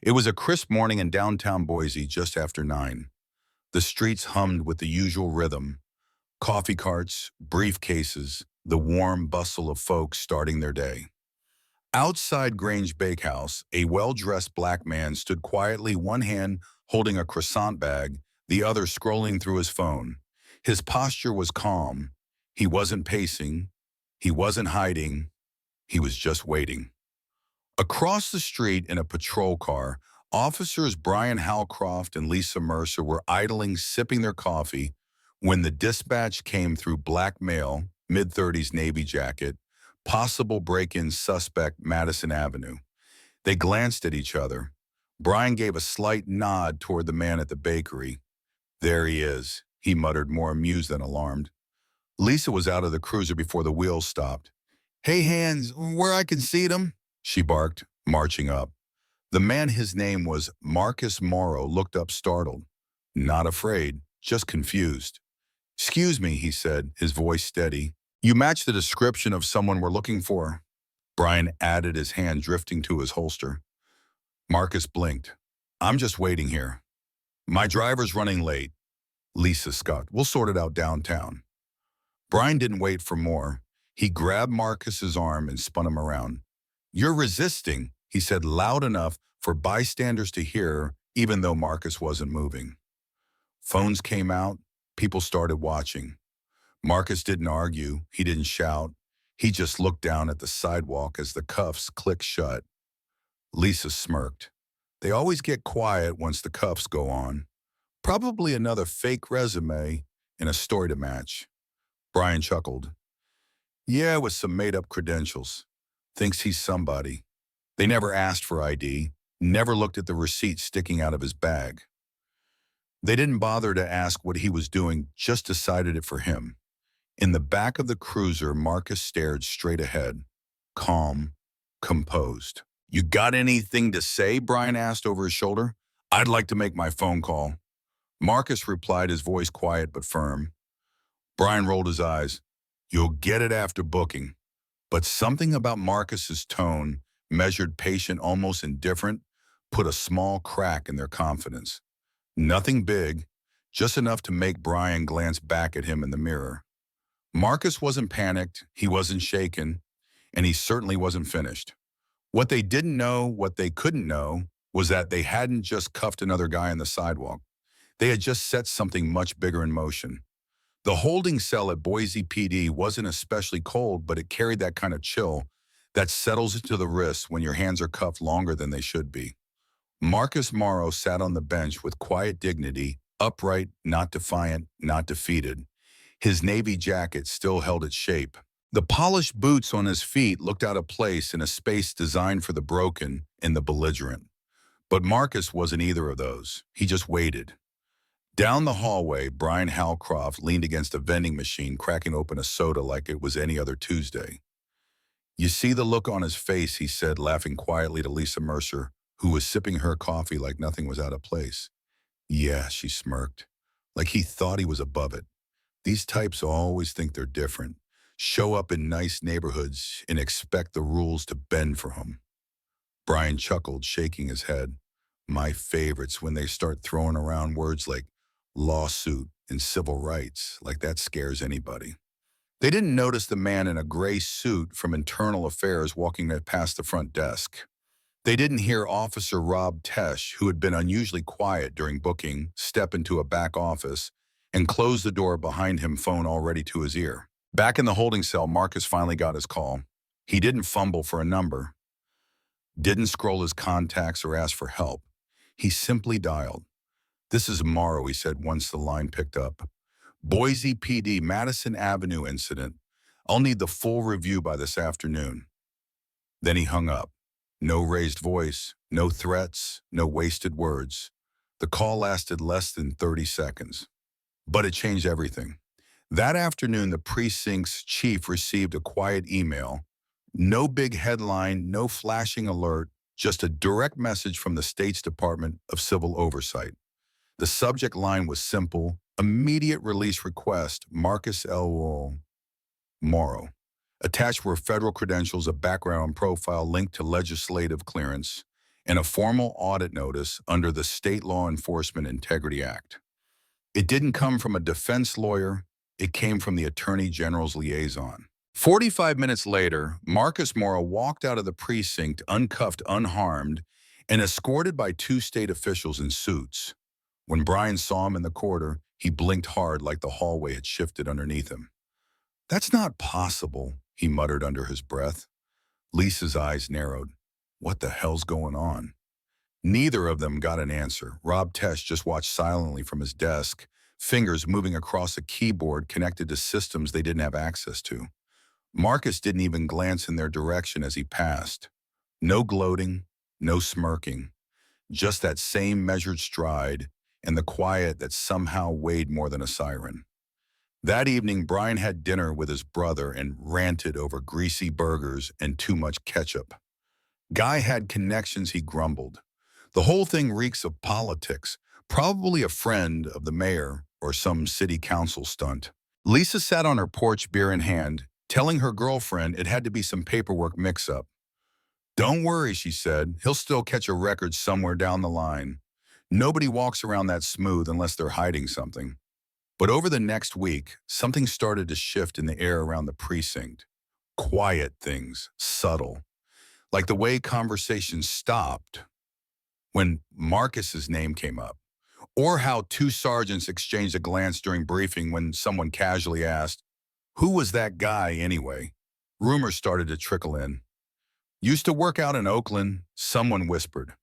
It was a crisp morning in downtown Boise just after 9. The streets hummed with the usual rhythm: coffee carts, briefcases, the warm bustle of folks starting their day. Outside Grange Bakehouse, a well-dressed black man stood quietly, one hand holding a croissant bag, the other scrolling through his phone. His posture was calm. He wasn't pacing. He wasn't hiding. He was just waiting. Across the street in a patrol car, officers Brian Halcroft and Lisa Mercer were idling, sipping their coffee, when the dispatch came through: black male, mid-30s, navy jacket, possible break-in suspect, Madison Avenue. They glanced at each other. Brian gave a slight nod toward the man at the bakery. "There he is," he muttered, more amused than alarmed. Lisa was out of the cruiser before the wheels stopped. "Hey, hands, where I can see them," she barked, marching up. The man, his name was Marcus Morrow, looked up startled. Not afraid, just confused. "Excuse me," he said, his voice steady. "You match the description of someone we're looking for." Brian added, his hand drifting to his holster. Marcus blinked. "I'm just waiting here. My driver's running late." Lisa scoffed. "We'll sort it out downtown." Brian didn't wait for more. He grabbed Marcus's arm and spun him around. "You're resisting," he said, loud enough for bystanders to hear, even though Marcus wasn't moving. Phones came out. People started watching. Marcus didn't argue. He didn't shout. He just looked down at the sidewalk as the cuffs clicked shut. Lisa smirked. They always get quiet once the cuffs go on. Probably another fake resume and a story to match. Brian chuckled. "Yeah, with some made-up credentials. Thinks he's somebody." They never asked for ID, never looked at the receipt sticking out of his bag. They didn't bother to ask what he was doing, just decided it for him. In the back of the cruiser, Marcus stared straight ahead, calm, composed. "You got anything to say?" Brian asked over his shoulder. "I'd like to make my phone call." Marcus replied, his voice quiet but firm. Brian rolled his eyes. "You'll get it after booking." But something about Marcus's tone, measured, patient, almost indifferent, put a small crack in their confidence. Nothing big, just enough to make Brian glance back at him in the mirror. Marcus wasn't panicked, he wasn't shaken, and he certainly wasn't finished. What they didn't know, what they couldn't know, was that they hadn't just cuffed another guy on the sidewalk. They had just set something much bigger in motion. The holding cell at Boise PD wasn't especially cold, but it carried that kind of chill that settles into the wrists when your hands are cuffed longer than they should be. Marcus Morrow sat on the bench with quiet dignity, upright, not defiant, not defeated. His navy jacket still held its shape. The polished boots on his feet looked out of place in a space designed for the broken and the belligerent. But Marcus wasn't either of those. He just waited. Down the hallway, Brian Halcroft leaned against a vending machine, cracking open a soda like it was any other Tuesday. "You see the look on his face," he said, laughing quietly to Lisa Mercer, who was sipping her coffee like nothing was out of place. "Yeah," she smirked, like he thought he was above it. These types always think they're different, show up in nice neighborhoods and expect the rules to bend for them. Brian chuckled, shaking his head. "My favorites when they start throwing around words like lawsuit and civil rights, like that scares anybody." They didn't notice the man in a gray suit from Internal Affairs walking past the front desk. They didn't hear Officer Rob Tesh, who had been unusually quiet during booking, step into a back office and close the door behind him, phone already to his ear. Back in the holding cell, Marcus finally got his call. He didn't fumble for a number, didn't scroll his contacts or ask for help. He simply dialed. "This is Morrow," he said once the line picked up. "Boise PD, Madison Avenue incident. I'll need the full review by this afternoon." Then he hung up. No raised voice, no threats, no wasted words. The call lasted less than 30 seconds. But it changed everything. That afternoon, the precinct's chief received a quiet email. No big headline, no flashing alert, just a direct message from the State's Department of Civil Oversight. The subject line was simple: immediate release request, Marcus L. Morrow. Attached were federal credentials, a background profile linked to legislative clearance, and a formal audit notice under the State Law Enforcement Integrity Act. It didn't come from a defense lawyer, it came from the Attorney General's liaison. 45 minutes later, Marcus Morrow walked out of the precinct uncuffed, unharmed, and escorted by two state officials in suits. When Brian saw him in the corridor, he blinked hard like the hallway had shifted underneath him. "That's not possible," he muttered under his breath. Lisa's eyes narrowed. What the hell's going on? Neither of them got an answer. Rob Tesh just watched silently from his desk, fingers moving across a keyboard connected to systems they didn't have access to. Marcus didn't even glance in their direction as he passed. No gloating, no smirking, just that same measured stride and the quiet that somehow weighed more than a siren. That evening, Brian had dinner with his brother and ranted over greasy burgers and too much ketchup. Guy had connections, he grumbled. The whole thing reeks of politics, probably a friend of the mayor or some city council stunt. Lisa sat on her porch, beer in hand, telling her girlfriend it had to be some paperwork mix-up. "Don't worry," she said, "he'll still catch a record somewhere down the line. Nobody walks around that smooth unless they're hiding something." But over the next week, something started to shift in the air around the precinct. Quiet things, subtle, like the way conversations stopped when Marcus's name came up, or how two sergeants exchanged a glance during briefing when someone casually asked, "Who was that guy anyway?" Rumors started to trickle in. "Used to work out in Oakland," someone whispered.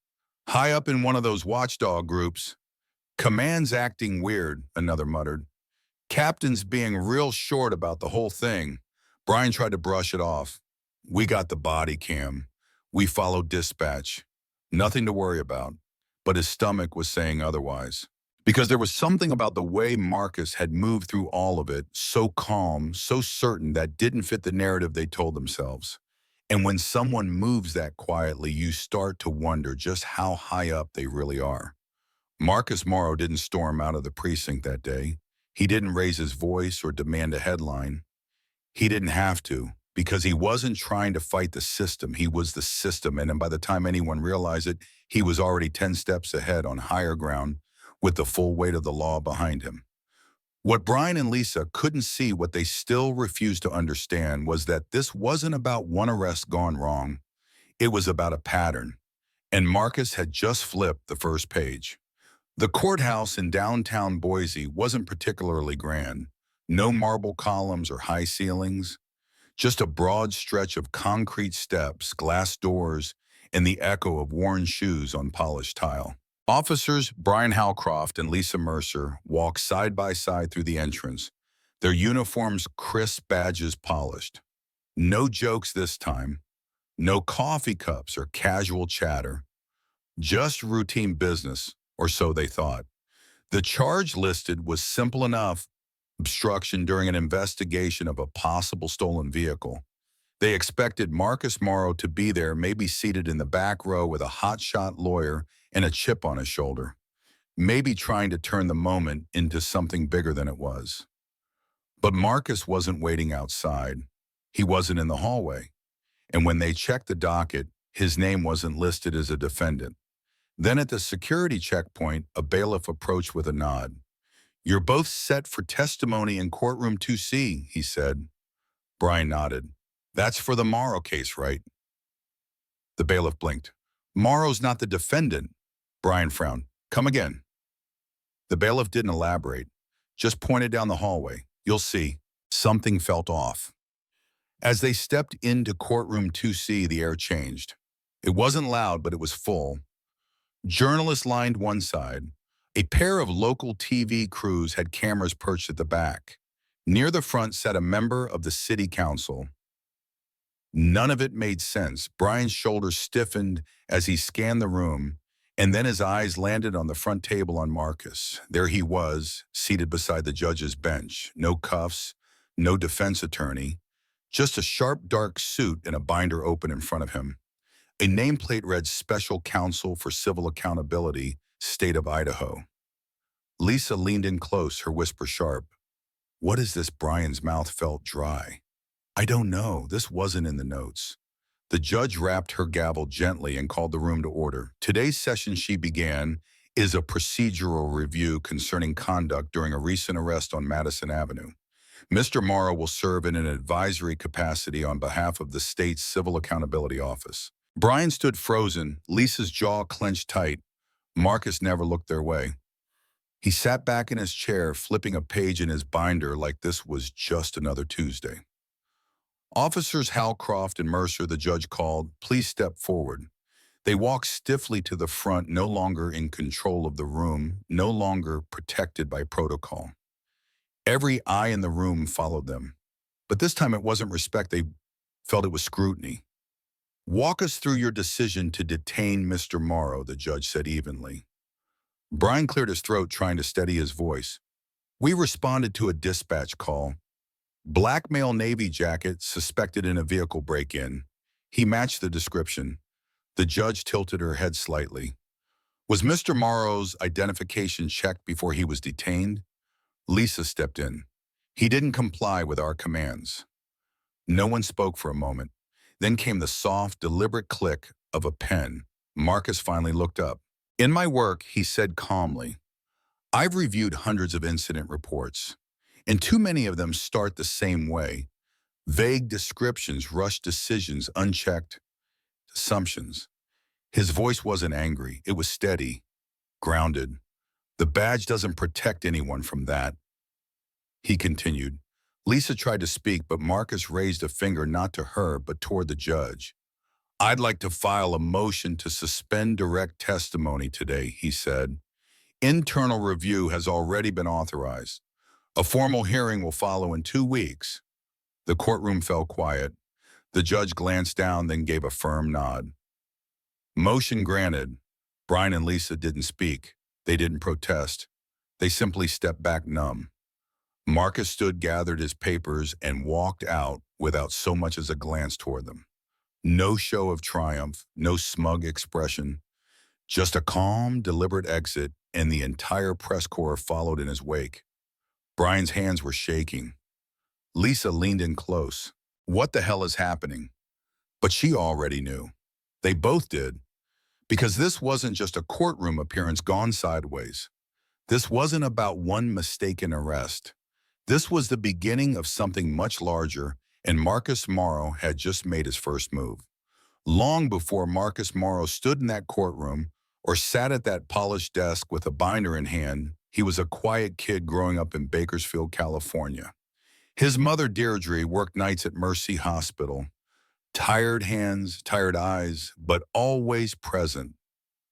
"High up in one of those watchdog groups." "Command's acting weird," another muttered. "Captain's being real short about the whole thing." Brian tried to brush it off. "We got the body cam. We followed dispatch. Nothing to worry about." But his stomach was saying otherwise. Because there was something about the way Marcus had moved through all of it, so calm, so certain, that didn't fit the narrative they told themselves. And when someone moves that quietly, you start to wonder just how high up they really are. Marcus Morrow didn't storm out of the precinct that day. He didn't raise his voice or demand a headline. He didn't have to, because he wasn't trying to fight the system. He was the system, and by the time anyone realized it, he was already 10 steps ahead on higher ground with the full weight of the law behind him. What Brian and Lisa couldn't see, what they still refused to understand, was that this wasn't about one arrest gone wrong. It was about a pattern, and Marcus had just flipped the first page. The courthouse in downtown Boise wasn't particularly grand. No marble columns or high ceilings, just a broad stretch of concrete steps, glass doors, and the echo of worn shoes on polished tile. Officers Brian Howcroft and Lisa Mercer walked side by side through the entrance, their uniforms crisp, badges polished. No jokes this time, no coffee cups or casual chatter, just routine business, or so they thought. The charge listed was simple enough: obstruction during an investigation of a possible stolen vehicle. They expected Marcus Morrow to be there, maybe seated in the back row with a hotshot lawyer and a chip on his shoulder, maybe trying to turn the moment into something bigger than it was. But Marcus wasn't waiting outside. He wasn't in the hallway. And when they checked the docket, his name wasn't listed as a defendant. Then at the security checkpoint, a bailiff approached with a nod. "You're both set for testimony in courtroom 2C, he said. Brian nodded. "That's for the Morrow case, right?" The bailiff blinked. "Morrow's not the defendant." Brian frowned. "Come again." The bailiff didn't elaborate, just pointed down the hallway. "You'll see." Something felt off. As they stepped into courtroom 2C, the air changed. It wasn't loud, but it was full. Journalists lined one side. A pair of local TV crews had cameras perched at the back. Near the front sat a member of the city council. None of it made sense. Brian's shoulders stiffened as he scanned the room, and then his eyes landed on the front table on Marcus. There he was, seated beside the judge's bench. No cuffs, no defense attorney, just a sharp dark suit and a binder open in front of him. A nameplate read "Special Counsel for Civil Accountability, State of Idaho." Lisa leaned in close, her whisper sharp. "What is this?" Brian's mouth felt dry. "I don't know. This wasn't in the notes." The judge rapped her gavel gently and called the room to order. Today's session, she began, is a procedural review concerning conduct during a recent arrest on Madison Avenue. Mr. Morrow will serve in an advisory capacity on behalf of the state's Civil Accountability Office. Brian stood frozen, Lisa's jaw clenched tight. Marcus never looked their way. He sat back in his chair, flipping a page in his binder like this was just another Tuesday. Officers Halcroft and Mercer, the judge called, please step forward. They walked stiffly to the front, no longer in control of the room, no longer protected by protocol. Every eye in the room followed them. But this time it wasn't respect, they felt it was scrutiny. Walk us through your decision to detain Mr. Morrow, the judge said evenly. Brian cleared his throat, trying to steady his voice. We responded to a dispatch call. Black male Navy jacket suspected in a vehicle break-in. He matched the description. The judge tilted her head slightly. Was Mr. Morrow's identification checked before he was detained? Lisa stepped in. He didn't comply with our commands. No one spoke for a moment. Then came the soft, deliberate click of a pen. Marcus finally looked up. In my work, he said calmly, I've reviewed hundreds of incident reports, and too many of them start the same way. Vague descriptions, rushed decisions, unchecked assumptions. His voice wasn't angry. It was steady, grounded. The badge doesn't protect anyone from that. He continued. Lisa tried to speak, but Marcus raised a finger not to her, but toward the judge. I'd like to file a motion to suspend direct testimony today, he said. Internal review has already been authorized. A formal hearing will follow in 2 weeks. The courtroom fell quiet. The judge glanced down, then gave a firm nod. Motion granted. Brian and Lisa didn't speak. They didn't protest. They simply stepped back numb. Marcus stood, gathered his papers, and walked out without so much as a glance toward them. No show of triumph, no smug expression, just a calm, deliberate exit, and the entire press corps followed in his wake. Brian's hands were shaking. Lisa leaned in close. What the hell is happening? But she already knew. They both did. Because this wasn't just a courtroom appearance gone sideways. This wasn't about one mistaken arrest. This was the beginning of something much larger, and Marcus Morrow had just made his first move. Long before Marcus Morrow stood in that courtroom or sat at that polished desk with a binder in hand, he was a quiet kid growing up in Bakersfield, California. His mother, Deirdre, worked nights at Mercy Hospital. Tired hands, tired eyes, but always present.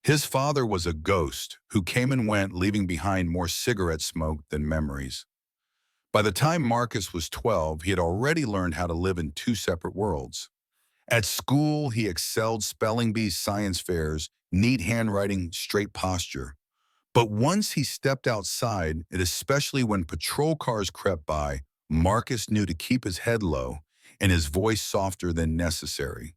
His father was a ghost who came and went, leaving behind more cigarette smoke than memories. By the time Marcus was 12, he had already learned how to live in 2 separate worlds. At school, he excelled spelling bees, science fairs, neat handwriting, straight posture. But once he stepped outside, and especially when patrol cars crept by, Marcus knew to keep his head low and his voice softer than necessary.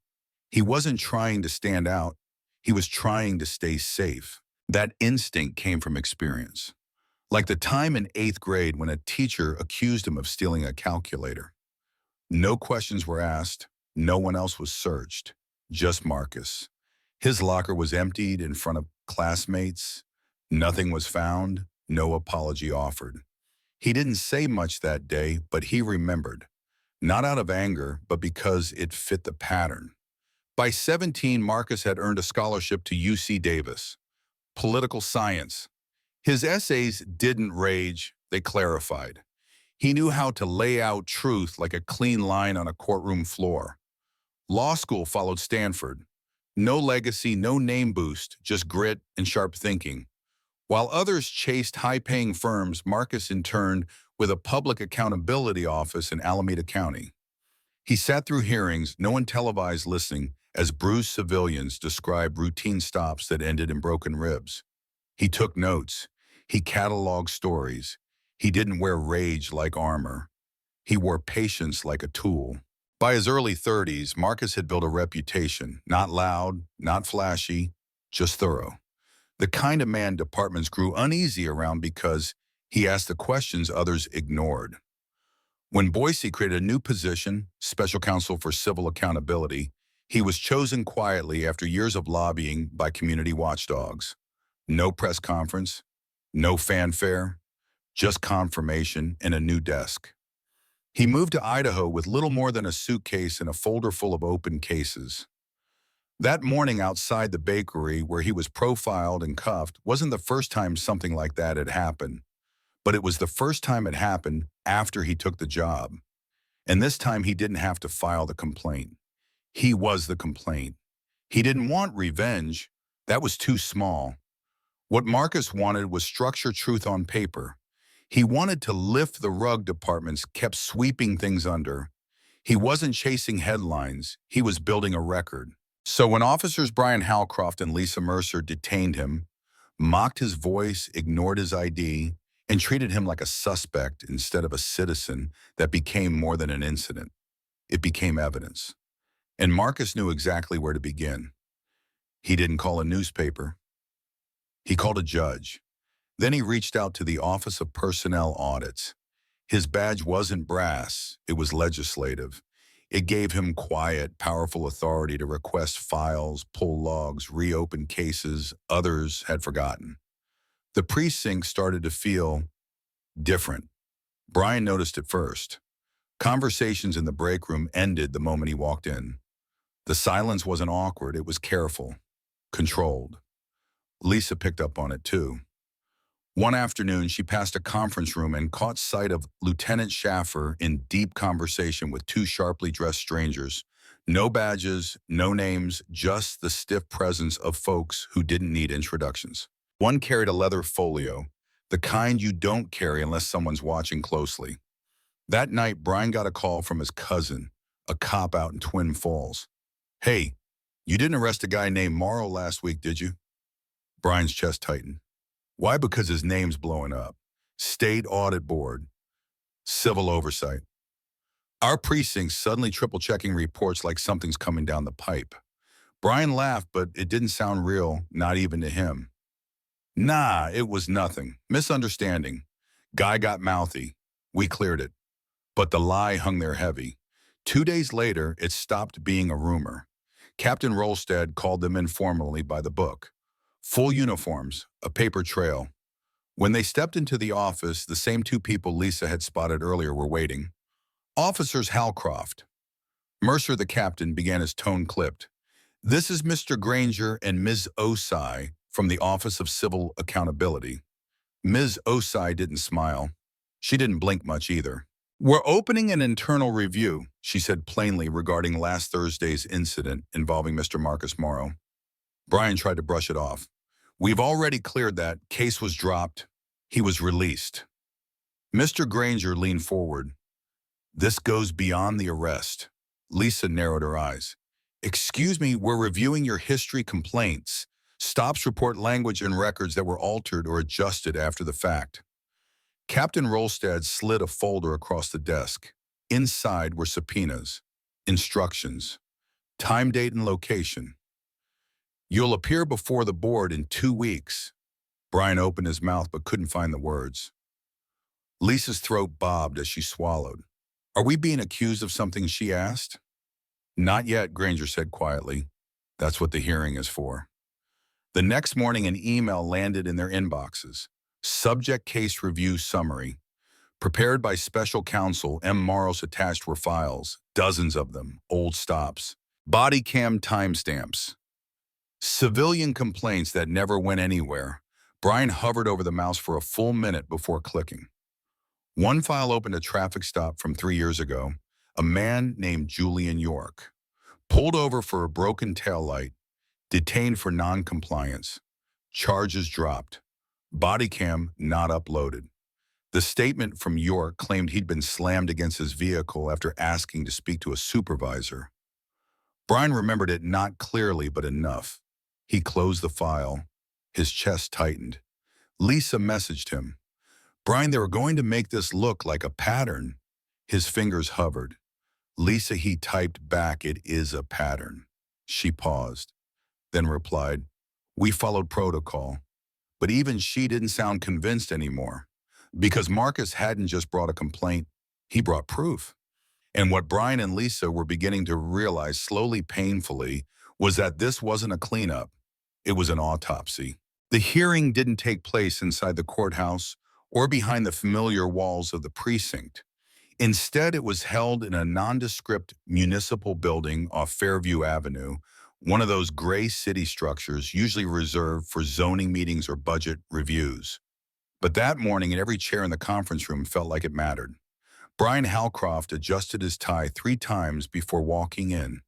He wasn't trying to stand out. He was trying to stay safe. That instinct came from experience. Like the time in 8th grade when a teacher accused him of stealing a calculator. No questions were asked. No one else was searched. Just Marcus. His locker was emptied in front of classmates. Nothing was found. No apology offered. He didn't say much that day, but he remembered. Not out of anger, but because it fit the pattern. By 17, Marcus had earned a scholarship to UC Davis. Political science. His essays didn't rage, they clarified. He knew how to lay out truth like a clean line on a courtroom floor. Law school followed Stanford. No legacy, no name boost, just grit and sharp thinking. While others chased high-paying firms, Marcus interned with a public accountability office in Alameda County. He sat through hearings, no one televised, listening as bruised civilians described routine stops that ended in broken ribs. He took notes. He cataloged stories. He didn't wear rage like armor. He wore patience like a tool. By his early 30s, Marcus had built a reputation, not loud, not flashy, just thorough. The kind of man departments grew uneasy around because he asked the questions others ignored. When Boise created a new position, Special Counsel for Civil Accountability, He was chosen quietly after years of lobbying by community watchdogs. No press conference, no fanfare, just confirmation and a new desk. He moved to Idaho with little more than a suitcase and a folder full of open cases. That morning outside the bakery where he was profiled and cuffed wasn't the first time something like that had happened, but it was the first time it happened after he took the job. And this time he didn't have to file the complaint. He was the complaint. He didn't want revenge. That was too small. What Marcus wanted was structured truth on paper. He wanted to lift the rug departments kept sweeping things under. He wasn't chasing headlines. He was building a record. So when officers Brian Halcroft and Lisa Mercer detained him, mocked his voice, ignored his ID, and treated him like a suspect instead of a citizen, that became more than an incident. It became evidence. And Marcus knew exactly where to begin. He didn't call a newspaper. He called a judge. Then he reached out to the Office of Personnel Audits. His badge wasn't brass, it was legislative. It gave him quiet, powerful authority to request files, pull logs, reopen cases others had forgotten. The precinct started to feel different. Brian noticed it first. Conversations in the break room ended the moment he walked in. The silence wasn't awkward, it was careful, controlled. Lisa picked up on it too. One afternoon, she passed a conference room and caught sight of Lieutenant Schaffer in deep conversation with two sharply dressed strangers. No badges, no names, just the stiff presence of folks who didn't need introductions. One carried a leather folio, the kind you don't carry unless someone's watching closely. That night, Brian got a call from his cousin, a cop out in Twin Falls. "Hey, you didn't arrest a guy named Morrow last week, did you?" Brian's chest tightened. Why? Because his name's blowing up. State Audit Board. Civil Oversight. Our precinct's suddenly triple-checking reports like something's coming down the pipe. Brian laughed, but it didn't sound real, not even to him. Nah, it was nothing. Misunderstanding. Guy got mouthy. We cleared it. But the lie hung there heavy. 2 days later, it stopped being a rumor. Captain Rolstad called them informally by the book. Full uniforms, a paper trail. When they stepped into the office, the same two people Lisa had spotted earlier were waiting. Officers Halcroft. Mercer, the captain, began his tone clipped. "This is Mr. Granger and Ms. Osai from the Office of Civil Accountability." Ms. Osai didn't smile. She didn't blink much either. "We're opening an internal review," she said plainly regarding last Thursday's incident involving Mr. Marcus Morrow. Brian tried to brush it off. "We've already cleared that. Case was dropped. He was released." Mr. Granger leaned forward. "This goes beyond the arrest." Lisa narrowed her eyes. "Excuse me, we're reviewing your history complaints. Stops report language and records that were altered or adjusted after the fact." Captain Rolstad slid a folder across the desk. Inside were subpoenas, instructions, time, date, and location. "You'll appear before the board in 2 weeks." Brian opened his mouth but couldn't find the words. Lisa's throat bobbed as she swallowed. "Are we being accused of something?" she asked. "Not yet," Granger said quietly. "That's what the hearing is for." The next morning, an email landed in their inboxes. Subject Case Review Summary. Prepared by Special Counsel M. Morrow's. Attached were files, dozens of them, old stops, body cam timestamps. Civilian complaints that never went anywhere. Brian hovered over the mouse for a full minute before clicking. One file opened a traffic stop from 3 years ago. A man named Julian York. Pulled over for a broken taillight. Detained for non-compliance. Charges dropped. Body cam not uploaded. The statement from York claimed he'd been slammed against his vehicle after asking to speak to a supervisor. Brian remembered it not clearly but enough. He closed the file. His chest tightened. Lisa messaged him. "Brian, they were going to make this look like a pattern." His fingers hovered. "Lisa," he typed back, "it is a pattern." She paused, then replied, "We followed protocol." But even she didn't sound convinced anymore. Because Marcus hadn't just brought a complaint, he brought proof. And what Brian and Lisa were beginning to realize slowly, painfully, was that this wasn't a cleanup. It was an autopsy. The hearing didn't take place inside the courthouse or behind the familiar walls of the precinct. Instead, it was held in a nondescript municipal building off Fairview Avenue, one of those gray city structures usually reserved for zoning meetings or budget reviews. But that morning, every chair in the conference room felt like it mattered. Brian Halcroft adjusted his tie 3 times before walking in.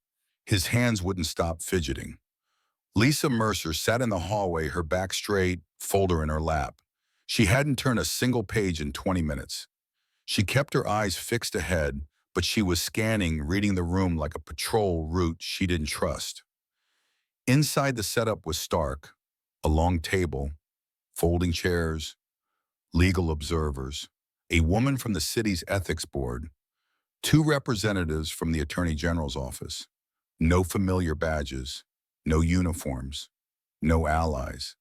His hands wouldn't stop fidgeting. Lisa Mercer sat in the hallway, her back straight, folder in her lap. She hadn't turned a single page in 20 minutes. She kept her eyes fixed ahead, but she was scanning, reading the room like a patrol route she didn't trust. Inside, the setup was stark. A long table, folding chairs, legal observers, a woman from the city's ethics board, 2 representatives from the Attorney General's office. No familiar badges, no uniforms, no allies.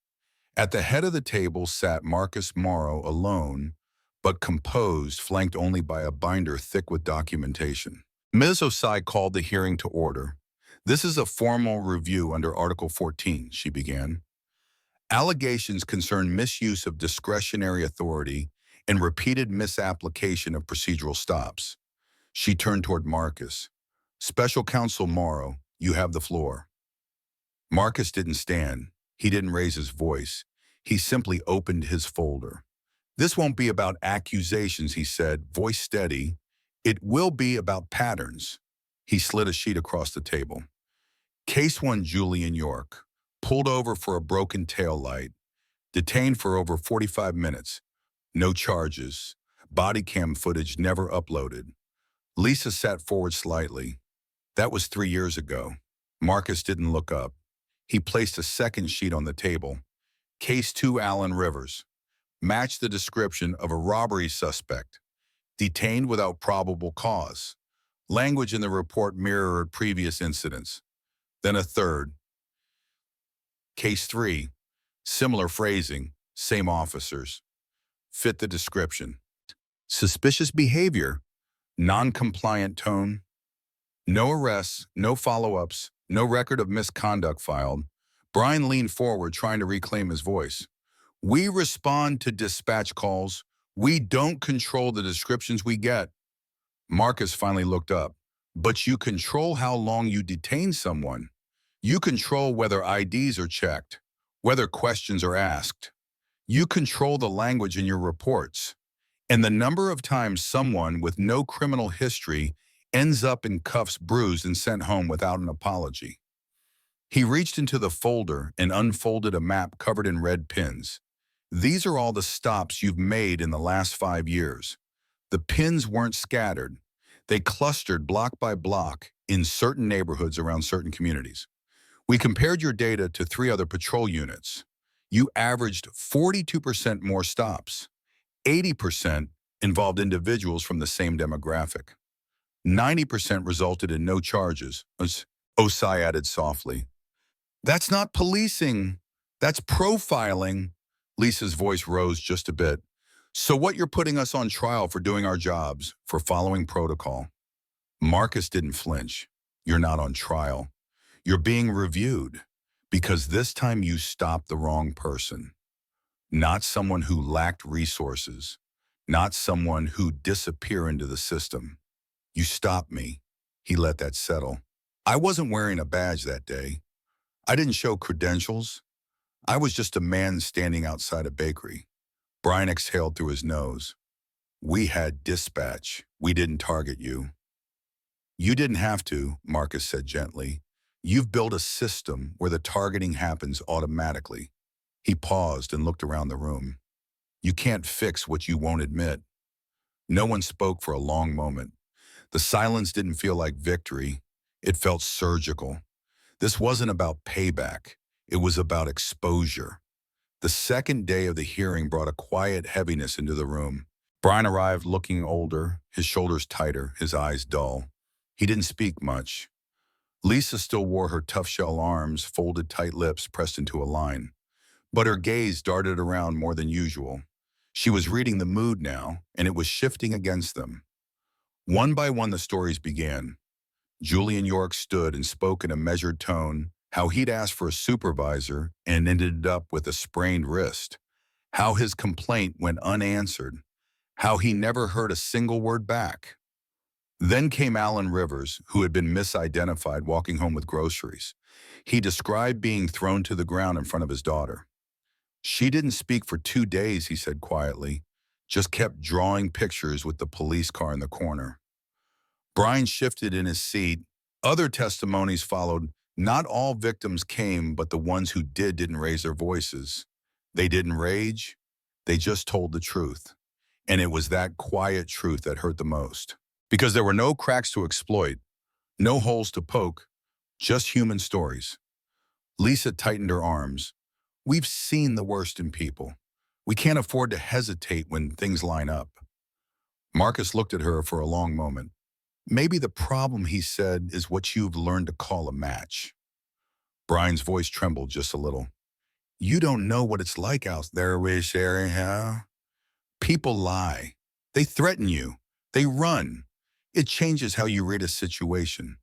At the head of the table sat Marcus Morrow alone, but composed, flanked only by a binder thick with documentation. Ms. Osai called the hearing to order. "This is a formal review under Article 14, she began. Allegations concern misuse of discretionary authority and repeated misapplication of procedural stops. She turned toward Marcus. "Special Counsel Morrow, you have the floor." Marcus didn't stand. He didn't raise his voice. He simply opened his folder. "This won't be about accusations," he said, voice steady. "It will be about patterns." He slid a sheet across the table. Case 1, Julian York. Pulled over for a broken taillight. Detained for over 45 minutes. No charges. Body cam footage never uploaded. Lisa sat forward slightly. "That was 3 years ago." Marcus didn't look up. He placed a second sheet on the table. Case 2, Allen Rivers. Matched the description of a robbery suspect. Detained without probable cause. Language in the report mirrored previous incidents. Then a third. Case 3. Similar phrasing, same officers. Fit the description. Suspicious behavior. Non-compliant tone. No arrests, no follow-ups, no record of misconduct filed. Brian leaned forward, trying to reclaim his voice. "We respond to dispatch calls. We don't control the descriptions we get." Marcus finally looked up. "But you control how long you detain someone. You control whether IDs are checked, whether questions are asked. You control the language in your reports. And the number of times someone with no criminal history ends up in cuffs, bruised, and sent home without an apology." He reached into the folder and unfolded a map covered in red pins. "These are all the stops you've made in the last 5 years. The pins weren't scattered. They clustered block by block in certain neighborhoods around certain communities. We compared your data to 3 other patrol units. You averaged 42% more stops. 80% involved individuals from the same demographic. 90% resulted in no charges," Osai added softly. "That's not policing. That's profiling." Lisa's voice rose just a bit. "So what, you're putting us on trial for doing our jobs, for following protocol?" Marcus didn't flinch. "You're not on trial. You're being reviewed, because this time you stopped the wrong person. Not someone who lacked resources. Not someone who'd disappear into the system. You stopped me." He let that settle. "I wasn't wearing a badge that day. I didn't show credentials. I was just a man standing outside a bakery." Brian exhaled through his nose. "We had dispatch. We didn't target you." "You didn't have to," Marcus said gently. "You've built a system where the targeting happens automatically." He paused and looked around the room. "You can't fix what you won't admit." No one spoke for a long moment. The silence didn't feel like victory. It felt surgical. This wasn't about payback. It was about exposure. The second day of the hearing brought a quiet heaviness into the room. Brian arrived looking older, his shoulders tighter, his eyes dull. He didn't speak much. Lisa still wore her tough shell arms, folded tight lips pressed into a line. But her gaze darted around more than usual. She was reading the mood now, and it was shifting against them. One by one, the stories began. Julian York stood and spoke in a measured tone, how he'd asked for a supervisor and ended up with a sprained wrist, how his complaint went unanswered, how he never heard a single word back. Then came Alan Rivers, who had been misidentified walking home with groceries. He described being thrown to the ground in front of his daughter. She didn't speak for 2 days, he said quietly, just kept drawing pictures with the police car in the corner. Brian shifted in his seat. Other testimonies followed. Not all victims came, but the ones who didn't raise their voices. They didn't rage. They just told the truth. And it was that quiet truth that hurt the most. Because there were no cracks to exploit, no holes to poke, just human stories. Lisa tightened her arms. We've seen the worst in people. We can't afford to hesitate when things line up. Marcus looked at her for a long moment. Maybe the problem, he said, is what you've learned to call a match. Brian's voice trembled just a little. You don't know what it's like out there with Sherry, huh? People lie. They threaten you. They run. It changes how you read a situation.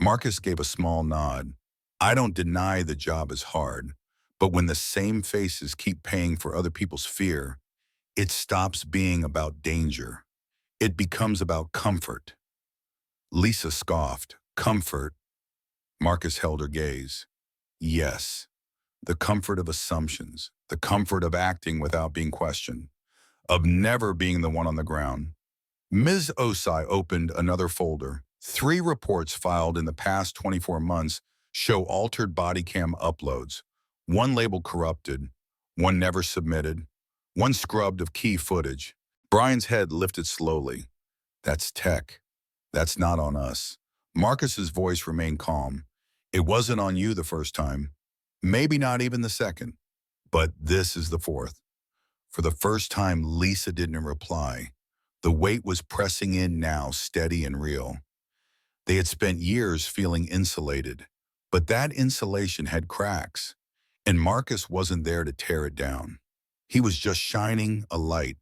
Marcus gave a small nod. I don't deny the job is hard, but when the same faces keep paying for other people's fear, it stops being about danger. It becomes about comfort. Lisa scoffed. Comfort. Marcus held her gaze. Yes, the comfort of assumptions, the comfort of acting without being questioned, of never being the one on the ground. Ms. Osai opened another folder. 3 reports filed in the past 24 months show altered body cam uploads. One labeled corrupted, one never submitted, one scrubbed of key footage. Brian's head lifted slowly. That's tech. That's not on us. Marcus's voice remained calm. It wasn't on you the first time. Maybe not even the second. But this is the fourth. For the first time, Lisa didn't reply. The weight was pressing in now, steady and real. They had spent years feeling insulated, but that insulation had cracks, and Marcus wasn't there to tear it down. He was just shining a light.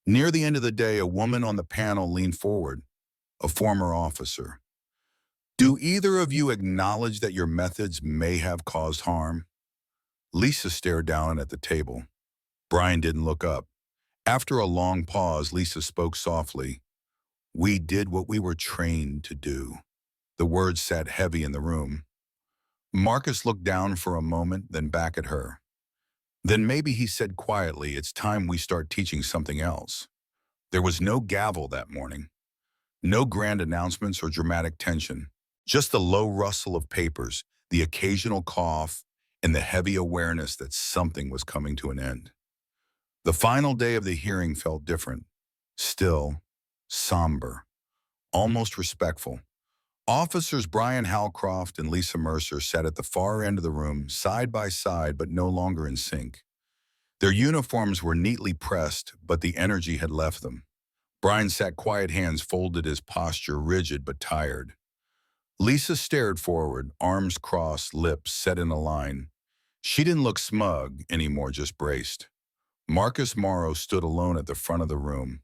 Near the end of the day, a woman on the panel leaned forward, a former officer. Do either of you acknowledge that your methods may have caused harm? Lisa stared down at the table. Brian didn't look up. After a long pause, Lisa spoke softly. We did what we were trained to do. The words sat heavy in the room. Marcus looked down for a moment, then back at her. Then maybe he said quietly, it's time we start teaching something else. There was no gavel that morning. No grand announcements or dramatic tension. Just the low rustle of papers, the occasional cough, and the heavy awareness that something was coming to an end. The final day of the hearing felt different. Still, somber, almost respectful. Officers Brian Halcroft and Lisa Mercer sat at the far end of the room, side by side but no longer in sync. Their uniforms were neatly pressed, but the energy had left them. Brian sat quiet, hands folded, his posture rigid but tired. Lisa stared forward, arms crossed, lips set in a line. She didn't look smug anymore, just braced. Marcus Morrow stood alone at the front of the room.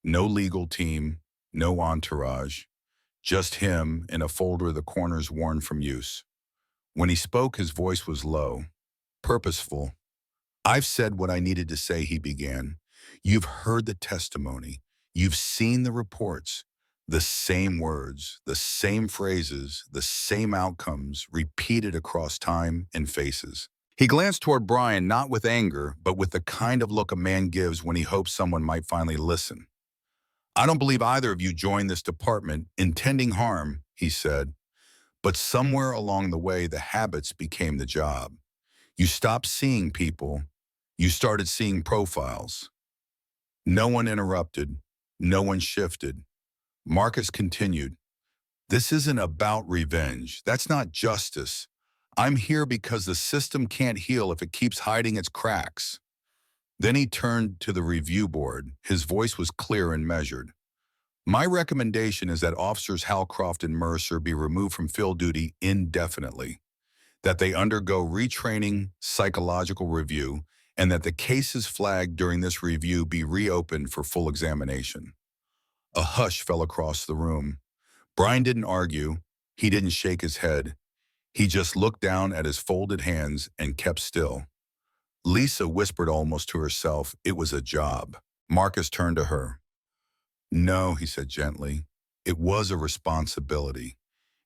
No legal team, no entourage. Just him and a folder the corners worn from use. When he spoke, his voice was low, purposeful. I've said what I needed to say, he began. You've heard the testimony. You've seen the reports. The same words, the same phrases, the same outcomes repeated across time and faces. He glanced toward Brian, not with anger, but with the kind of look a man gives when he hopes someone might finally listen. I don't believe either of you joined this department intending harm, he said, but somewhere along the way, the habits became the job. You stopped seeing people. You started seeing profiles. No one interrupted. No one shifted. Marcus continued, this isn't about revenge. That's not justice. I'm here because the system can't heal if it keeps hiding its cracks. Then he turned to the review board. His voice was clear and measured. My recommendation is that Officers Halcroft and Mercer be removed from field duty indefinitely, that they undergo retraining, psychological review, and that the cases flagged during this review be reopened for full examination. A hush fell across the room. Brian didn't argue. He didn't shake his head. He just looked down at his folded hands and kept still. Lisa whispered almost to herself, "It was a job." Marcus turned to her. "No," he said gently. "It was a responsibility.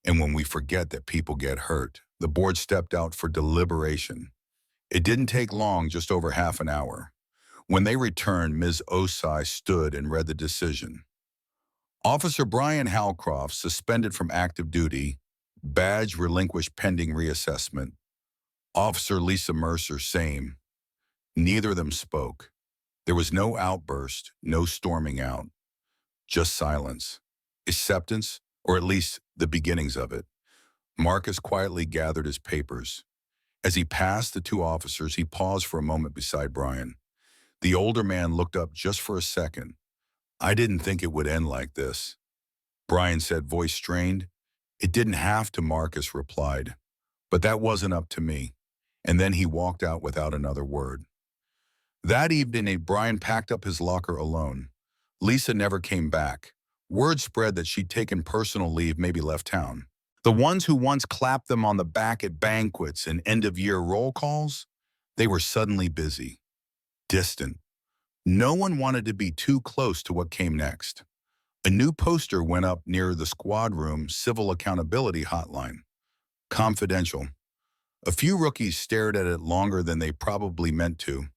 And when we forget that people get hurt," the board stepped out for deliberation. It didn't take long, just over half an hour. When they returned, Ms. Osai stood and read the decision. Officer Brian Halcroft, suspended from active duty, badge relinquished pending reassessment. Officer Lisa Mercer, same. Neither of them spoke. There was no outburst, no storming out, just silence. Acceptance, or at least the beginnings of it. Marcus quietly gathered his papers. As he passed the two officers, he paused for a moment beside Brian. The older man looked up just for a second. "I didn't think it would end like this," Brian said, voice strained. "It didn't have to," Marcus replied. "But that wasn't up to me." And then he walked out without another word. That evening, Brian packed up his locker alone. Lisa never came back. Word spread that she'd taken personal leave, maybe left town. The ones who once clapped them on the back at banquets and end-of-year roll calls, they were suddenly busy, distant. No one wanted to be too close to what came next. A new poster went up near the squad room civil accountability hotline. Confidential. A few rookies stared at it longer than they probably meant to.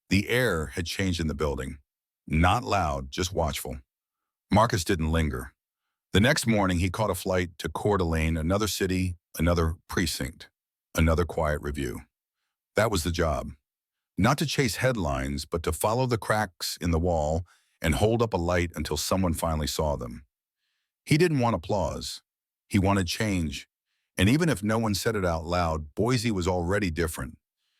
The air had changed in the building. Not loud, just watchful. Marcus didn't linger. The next morning, he caught a flight to Coeur d'Alene, another city, another precinct, another quiet review. That was the job. Not to chase headlines, but to follow the cracks in the wall and hold up a light until someone finally saw them. He didn't want applause. He wanted change. And even if no one said it out loud, Boise was already different.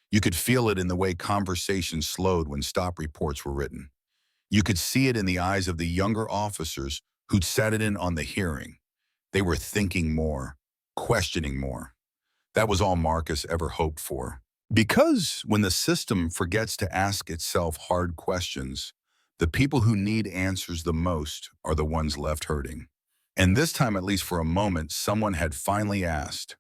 You could feel it in the way conversations slowed when stop reports were written. You could see it in the eyes of the younger officers who'd sat in on the hearing. They were thinking more, questioning more. That was all Marcus ever hoped for. Because when the system forgets to ask itself hard questions, the people who need answers the most are the ones left hurting. And this time, at least for a moment, someone had finally asked.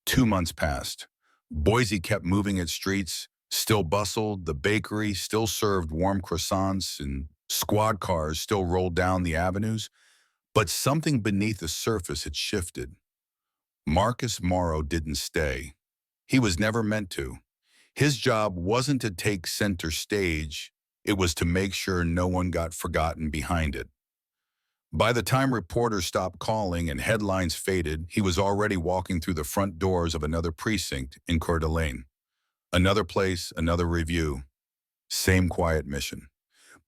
2 months passed. Boise kept moving its streets, still bustled, the bakery still served warm croissants, and squad cars still rolled down the avenues. But something beneath the surface had shifted. Marcus Morrow didn't stay. He was never meant to. His job wasn't to take center stage, it was to make sure no one got forgotten behind it. By the time reporters stopped calling and headlines faded, he was already walking through the front doors of another precinct in Coeur d'Alene. Another place, another review. Same quiet mission.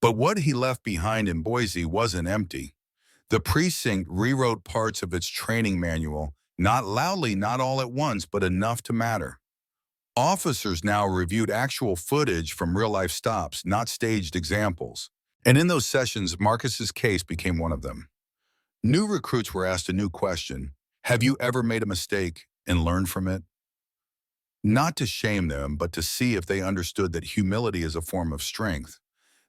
But what he left behind in Boise wasn't empty. The precinct rewrote parts of its training manual, not loudly, not all at once, but enough to matter. Officers now reviewed actual footage from real-life stops, not staged examples. And in those sessions, Marcus's case became one of them. New recruits were asked a new question. Have you ever made a mistake and learned from it? Not to shame them, but to see if they understood that humility is a form of strength,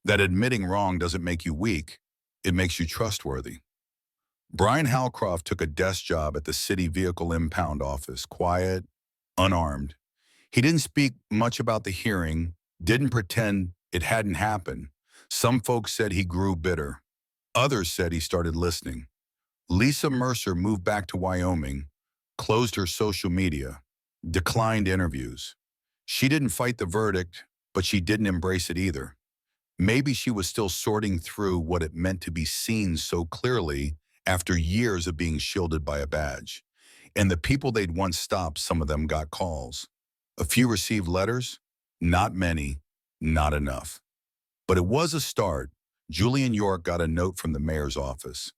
that admitting wrong doesn't make you weak, it makes you trustworthy. Brian Halcroft took a desk job at the city vehicle impound office, quiet, unarmed. He didn't speak much about the hearing, didn't pretend it hadn't happened. Some folks said he grew bitter. Others said he started listening. Lisa Mercer moved back to Wyoming, closed her social media, declined interviews. She didn't fight the verdict, but she didn't embrace it either. Maybe she was still sorting through what it meant to be seen so clearly after years of being shielded by a badge. And the people they'd once stopped, some of them got calls. A few received letters, not many, not enough. But it was a start. Julian York got a note from the mayor's office,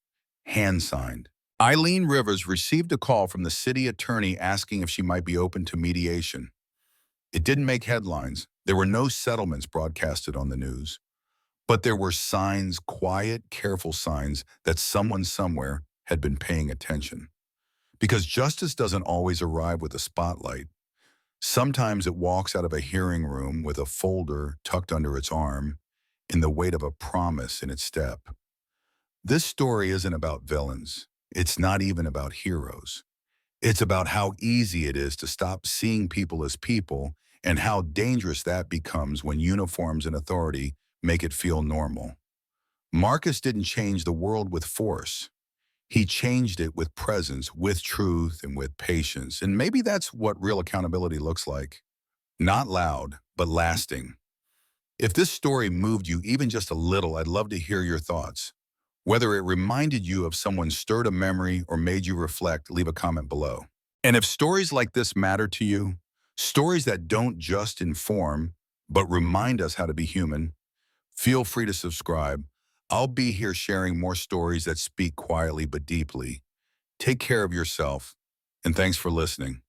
hand-signed. Eileen Rivers received a call from the city attorney asking if she might be open to mediation. It didn't make headlines. There were no settlements broadcasted on the news. But there were signs, quiet, careful signs, that someone somewhere had been paying attention. Because justice doesn't always arrive with a spotlight. Sometimes it walks out of a hearing room with a folder tucked under its arm and the weight of a promise in its step. This story isn't about villains. It's not even about heroes. It's about how easy it is to stop seeing people as people and how dangerous that becomes when uniforms and authority make it feel normal. Marcus didn't change the world with force. He changed it with presence, with truth, and with patience. And maybe that's what real accountability looks like. Not loud, but lasting. If this story moved you even just a little, I'd love to hear your thoughts. Whether it reminded you of someone, stirred a memory, or made you reflect, leave a comment below. And if stories like this matter to you, stories that don't just inform, but remind us how to be human, feel free to subscribe. I'll be here sharing more stories that speak quietly but deeply. Take care of yourself, and thanks for listening.